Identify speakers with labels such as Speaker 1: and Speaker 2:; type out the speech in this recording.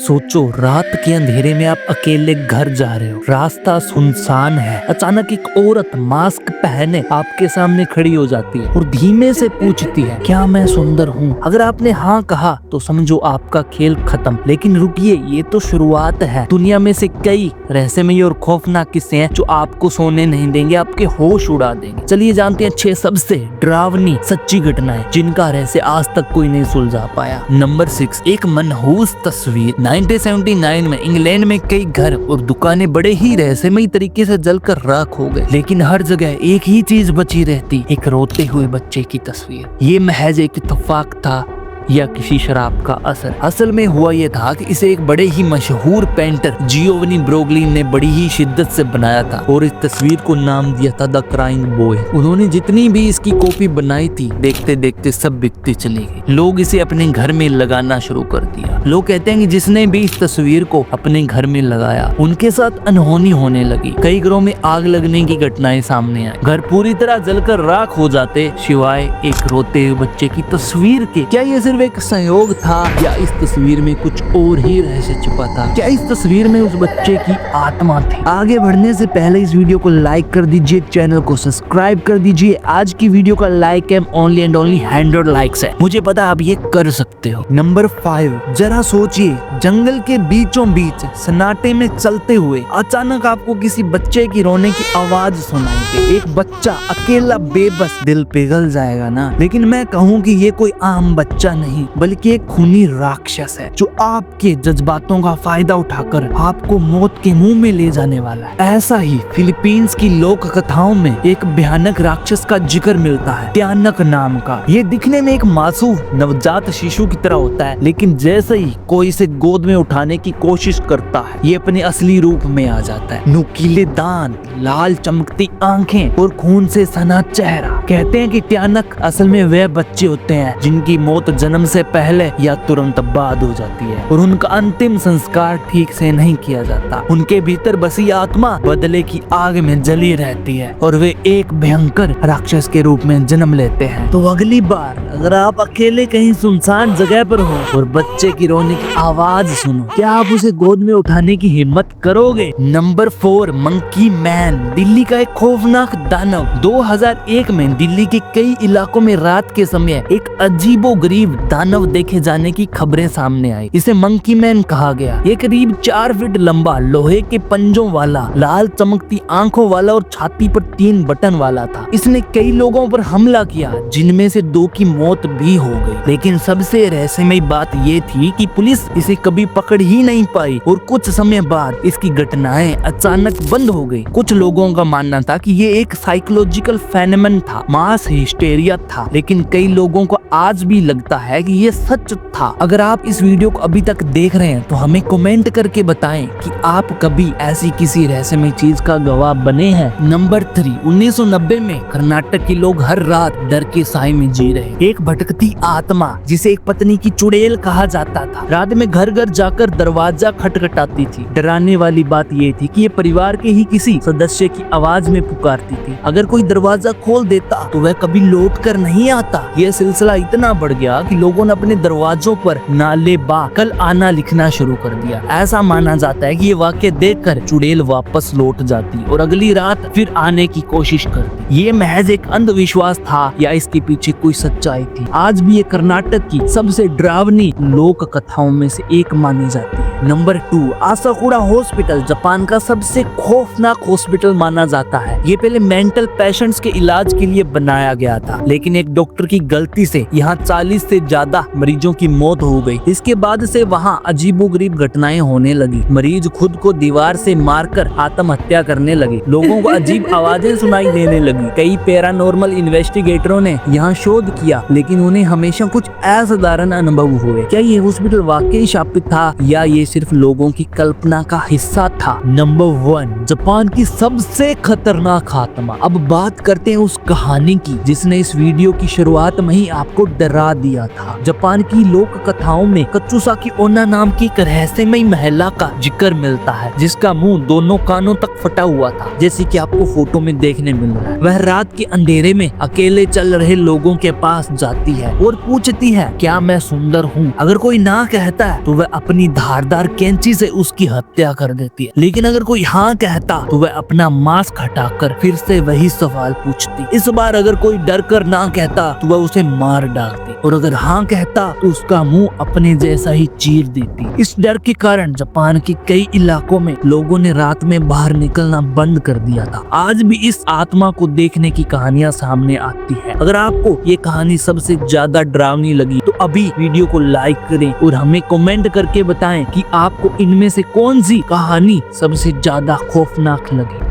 Speaker 1: सोचो, रात के अंधेरे में आप अकेले घर जा रहे हो, रास्ता सुनसान है। अचानक एक औरत मास्क पहने आपके सामने खड़ी हो जाती है और धीमे से पूछती है, क्या मैं सुंदर हूँ? अगर आपने हाँ कहा तो समझो आपका खेल खत्म। लेकिन रुकिए, ये तो शुरुआत है। दुनिया में से कई रहस्यमयी और खौफनाक किस्से हैं जो आपको सोने नहीं देंगे, आपके होश उड़ा देंगे। चलिए जानते हैं 6 सबसे डरावनी सच्ची घटनाएं जिनका रहस्य आज तक कोई नहीं सुलझा पाया। नंबर 6, एक मनहूस तस्वीर। 1979 में इंग्लैंड में कई घर और दुकानें बड़े ही रहस्यमयी तरीके से जलकर राख हो गए, लेकिन हर जगह एक ही चीज बची रहती, एक रोते हुए बच्चे की तस्वीर। ये महज एक इत्तेफाक था या किसी शराब का असर? असल में हुआ यह था कि इसे एक बड़े ही मशहूर पेंटर जियोवनी ब्रोगलिन ने बड़ी ही शिद्दत से बनाया था और इस तस्वीर को नाम दिया था द क्राइंग बॉय। उन्होंने जितनी भी इसकी कॉपी बनाई थी, देखते देखते सब बिकती चली गई। लोग इसे अपने घर में लगाना शुरू कर दिया। लोग कहते हैं कि जिसने भी इस तस्वीर को अपने घर में लगाया, उनके साथ अनहोनी होने लगी। कई घरों में आग लगने की घटनाएं सामने आई, घर पूरी तरह जलकर राख हो जाते सिवाय एक रोते हुए बच्चे की तस्वीर के। क्या ये एक संयोग था या इस तस्वीर में कुछ और ही रहस्य छुपा था? क्या इस तस्वीर में उस बच्चे की आत्मा थी? आगे बढ़ने से पहले इस वीडियो को लाइक कर दीजिए, चैनल को सब्सक्राइब कर दीजिए। आज की वीडियो का like am only and only 100 likes है। मुझे पता आप ये कर सकते हो। नंबर 5, जरा सोचिए, जंगल के बीचों बीच सन्नाटे में चलते हुए अचानक आपको किसी बच्चे की रोने की आवाज सुनाई दे। एक बच्चा अकेला बेबस, दिल पिघल जाएगा ना। लेकिन मैं कहूँ कि ये कोई आम बच्चा नहीं, बल्कि एक खूनी राक्षस है जो आपके जज्बातों का फायदा उठाकर आपको मौत के मुंह में ले जाने वाला है। ऐसा ही फिलीपींस की लोक कथाओं में एक भयानक राक्षस का जिक्र मिलता है, त्यानक नाम का। ये दिखने में एक मासूम नवजात शिशु की तरह होता है, लेकिन जैसे ही कोई इसे गोद में उठाने की कोशिश करता है, ये अपने असली रूप में आ जाता है। नुकीले दांत, लाल चमकती आंखें और खून से सना चेहरा। कहते हैं कि त्यानक असल में वे बच्चे होते हैं जिनकी मौत जन्म से पहले या तुरंत बाद हो जाती है और उनका अंतिम संस्कार ठीक से नहीं किया जाता। उनके भीतर बसी आत्मा बदले की आग में जली रहती है और वे एक भयंकर राक्षस के रूप में जन्म लेते हैं। तो अगली बार अगर आप अकेले कहीं सुनसान जगह पर हो और बच्चे की रोने की आवाज सुनो, क्या आप उसे गोद में उठाने की हिम्मत करोगे? Number 4, monkey man. दिल्ली का एक खौफनाक दानव। 2001 में दिल्ली के कई इलाकों में रात के समय एक अजीबोगरीब दानव देखे जाने की खबरें सामने आई। इसे मंकी मैन कहा गया। ये करीब 4 फीट लंबा, लोहे के पंजों वाला, लाल चमकती आंखों वाला और छाती पर 3 बटन वाला था। इसने कई लोगों पर हमला किया, जिनमें से 2 की मौत भी हो गई। लेकिन सबसे रहस्यमयी बात ये थी कि पुलिस इसे कभी पकड़ ही नहीं पाई और कुछ समय बाद इसकी घटनाएं अचानक बंद हो गई। कुछ लोगों का मानना था कि ये एक साइकोलॉजिकल फेनोमेन था, मास हिस्टेरिया था, लेकिन कई लोगों को आज भी लगता है कि ये सच था। अगर आप इस वीडियो को अभी तक देख रहे हैं तो हमें कमेंट करके बताएं कि आप कभी ऐसी किसी रहस्यमय चीज का गवाह बने हैं। नंबर 3, 1990 में कर्नाटक के लोग हर रात डर के साए में जी रहे। एक भटकती आत्मा, जिसे एक पत्नी की चुड़ैल कहा जाता था, रात में घर घर जाकर दरवाजा खटखटाती थी। डराने वाली बात ये थी कि ये परिवार के ही किसी सदस्य की आवाज में पुकारती थी। अगर कोई दरवाजा खोल देता तो वह कभी लौट कर नहीं आता। यह सिलसिला इतना बढ़ गया कि लोगों ने अपने दरवाजों पर नाले बा कल आना लिखना शुरू कर दिया। ऐसा माना जाता है कि ये वाक्य देखकर चुड़ैल वापस लौट जाती और अगली रात फिर आने की कोशिश करती। ये महज एक अंधविश्वास था या इसके पीछे कोई सच्चाई थी? आज भी ये कर्नाटक की सबसे डरावनी लोक कथाओं में से एक मानी जाती है। Number 2, आसाकुड़ा hospital. जापान का सबसे खौफनाक हॉस्पिटल माना जाता है। ये पहले मेंटल पेशेंट्स के इलाज के लिए बनाया गया था, लेकिन एक डॉक्टर की गलती से यहाँ 40 से ज्यादा मरीजों की मौत हो गई। इसके बाद से वहाँ अजीबोगरीब घटनाएं होने लगी। मरीज खुद को दीवार से मारकर आत्महत्या करने लगे। लोगों को अजीब आवाजें सुनाई देने लगी। कई पैरानॉर्मल इन्वेस्टिगेटरों ने यहाँ शोध किया, लेकिन उन्हें हमेशा कुछ असाधारण अनुभव हुए। क्या ये हॉस्पिटल वाकई शापित था या ये सिर्फ लोगों की कल्पना का हिस्सा था? नंबर 1, जापान की सबसे खतरनाक आत्मा। अब बात करते हैं उस कहानी की जिसने इस वीडियो की शुरुआत में ही आपको डरा दिया था। जापान की लोक कथाओं में कत्सुसाकी ओना नाम की एक रहस्यमयी महिला का जिक्र मिलता है, जिसका मुंह दोनों कानों तक फटा हुआ था, जैसे कि आपको फोटो में देखने मिल रहा है। वह रात के अंधेरे में अकेले चल रहे लोगों के पास जाती है और पूछती है, क्या मैं सुंदर हूँ? अगर कोई ना कहता है तो वह वह अपनी धारदार कैंची से उसकी हत्या कर देती है। लेकिन अगर कोई हाँ कहता तो वह अपना मास्क हटाकर फिर से वही सवाल पूछती। इस बार अगर कोई डर कर ना कहता तो वह उसे मार डालती, और अगर हाँ कहता तो उसका मुंह अपने जैसा ही चीर देती। इस डर के कारण जापान के कई इलाकों में लोगों ने रात में बाहर निकलना बंद कर दिया था। आज भी इस आत्मा को देखने की कहानियां सामने आती है। अगर आपको ये कहानी सबसे ज्यादा डरावनी लगी तो अभी वीडियो को लाइक करें और हमें कमेंट करके बताएं कि आपको इनमें से कौन सी कहानी सबसे ज्यादा खौफनाक लगी।